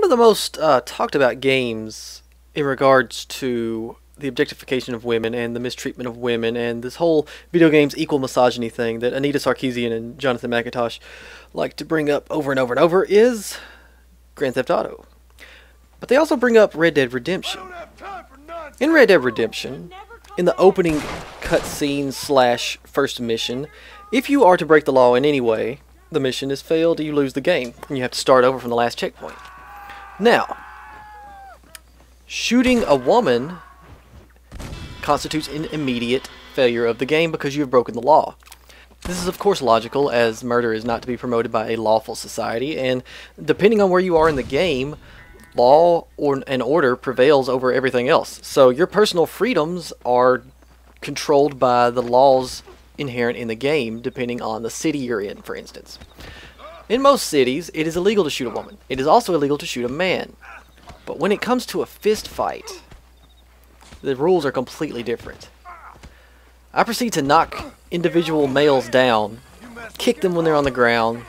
of the most talked about games in regards to the objectification of women and the mistreatment of women and this whole video games equal misogyny thing that Anita Sarkeesian and Jonathan McIntosh like to bring up over and over and over is Grand Theft Auto. But they also bring up Red Dead Redemption. In Red Dead Redemption, in the opening cutscene / first mission, if you are to break the law in any way, the mission is failed, you lose the game, and you have to start over from the last checkpoint. Now, shooting a woman constitutes an immediate failure of the game because you have broken the law. This is of course logical, as murder is not to be promoted by a lawful society, and depending on where you are in the game, law and order prevails over everything else. So your personal freedoms are controlled by the laws inherent in the game, depending on the city you're in, for instance. In most cities, it is illegal to shoot a woman. It is also illegal to shoot a man. But when it comes to a fist fight, the rules are completely different. I proceed to knock individual males down, kick them when they're on the ground.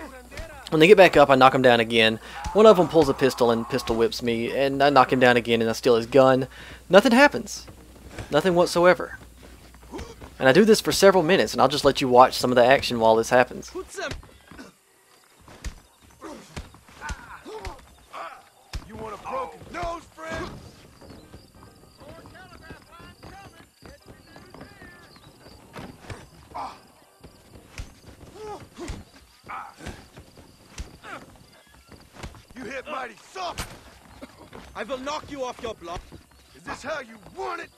When they get back up, I knock them down again. One of them pulls a pistol and pistol whips me, and I knock him down again and I steal his gun. Nothing happens. Nothing whatsoever. And I do this for several minutes, and I'll just let you watch some of the action while this happens. You want a broken nose, friend? You hit mighty soft. I will knock you off your block. Is this how you want it?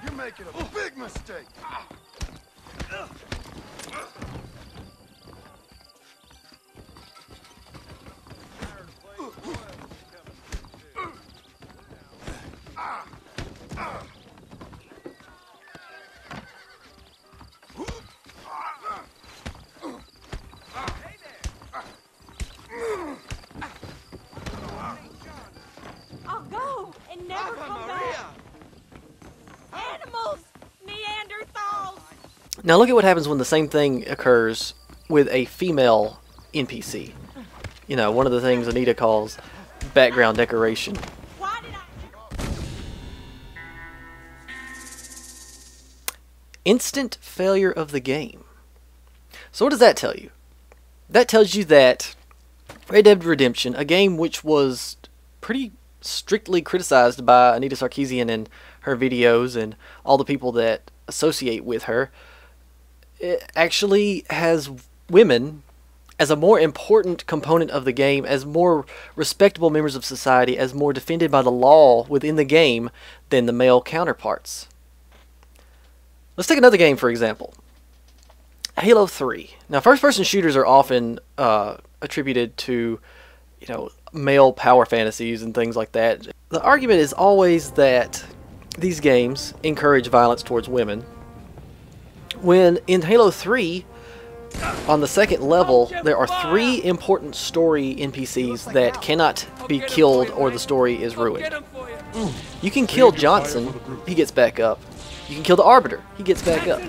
You're making a big mistake. I'll go and never come back. Animals! Neanderthals! Now look at what happens when the same thing occurs with a female NPC. You know, one of the things Anita calls background decoration. Why did I... Instant failure of the game. So what does that tell you? That tells you that Red Dead Redemption, a game which was pretty strictly criticized by Anita Sarkeesian and her videos and all the people that associate with her, it actually has women as a more important component of the game, as more respectable members of society, as more defended by the law within the game than the male counterparts. Let's take another game, for example. Halo 3. Now, first-person shooters are often attributed to, you know, male power fantasies and things like that. The argument is always that these games encourage violence towards women, when in Halo 3, on the second level, there are 3 important story NPCs that cannot be killed or the story is ruined. You can kill Johnson, he gets back up. You can kill the Arbiter, he gets back up.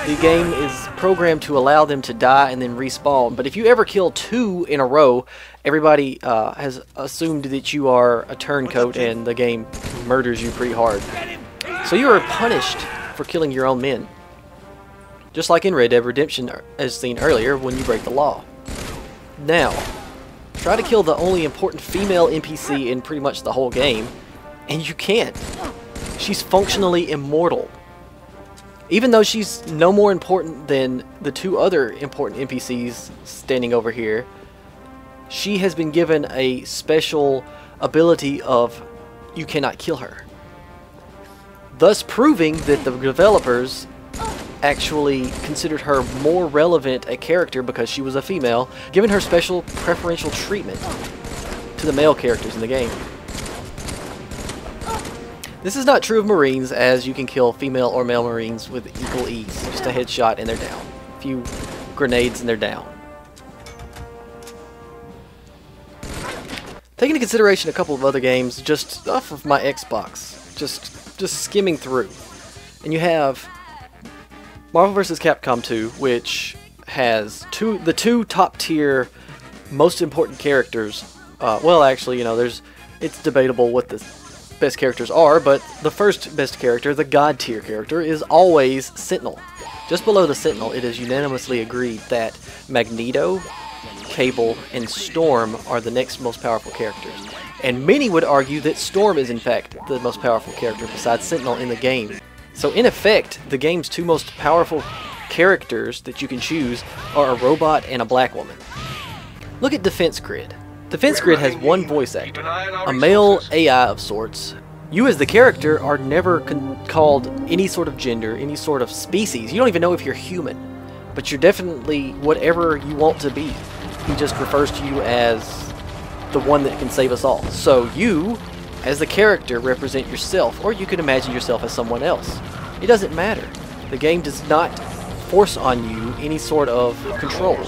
The game is programmed to allow them to die and then respawn, but if you ever kill 2 in a row, everybody has assumed that you are a turncoat and the game murders you pretty hard. So you are punished for killing your own men. Just like in Red Dead Redemption, as seen earlier, when you break the law. Now, try to kill the only important female NPC in pretty much the whole game, and you can't. She's functionally immortal. Even though she's no more important than the 2 other important NPCs standing over here, she has been given a special ability of you cannot kill her. Thus proving that the developers actually considered her more relevant a character because she was a female, giving her special preferential treatment to the male characters in the game. This is not true of Marines, as you can kill female or male Marines with equal ease. Just a headshot and they're down. A few grenades and they're down. Taking into consideration a couple of other games just off of my Xbox, just skimming through. And you have Marvel vs. Capcom 2, which has the two top tier most important characters. Well, actually, it's debatable what the best characters are, but the first best character, the god tier character, is always Sentinel. Just below the Sentinel, it is unanimously agreed that Magneto, Cable, and Storm are the next most powerful characters. And many would argue that Storm is in fact the most powerful character besides Sentinel in the game. So in effect, the game's two most powerful characters that you can choose are a robot and a black woman. Look at Defense Grid. Defense Grid has one voice actor, a male AI of sorts. You as the character are never called any sort of gender, any sort of species. You don't even know if you're human, but you're definitely whatever you want to be. He just refers to you as the one that can save us all. So you, as the character, represent yourself, or you could imagine yourself as someone else. It doesn't matter. The game does not force on you any sort of control,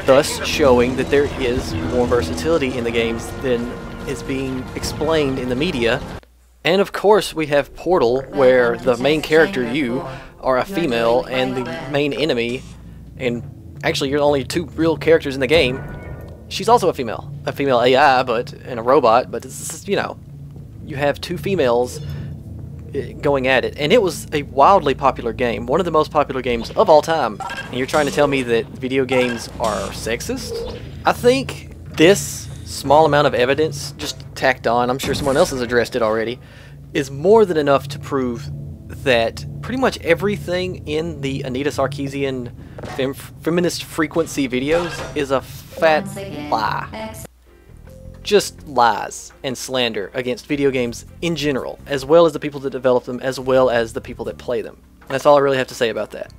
thus showing that there is more versatility in the games than is being explained in the media. And of course we have Portal, where the main character, you, are a female, and the main enemy, and actually you're only two real characters in the game, she's also a female AI, and a robot, but it's, you have two females going at it, and it was a wildly popular game, one of the most popular games of all time. And you're trying to tell me that video games are sexist? I think this small amount of evidence just tacked on, I'm sure someone else has addressed it already, is more than enough to prove that pretty much everything in the Anita Sarkeesian feminist frequency videos is a fat lie. Just lies and slander against video games in general, as well as the people that develop them, as well as the people that play them. And that's all I really have to say about that.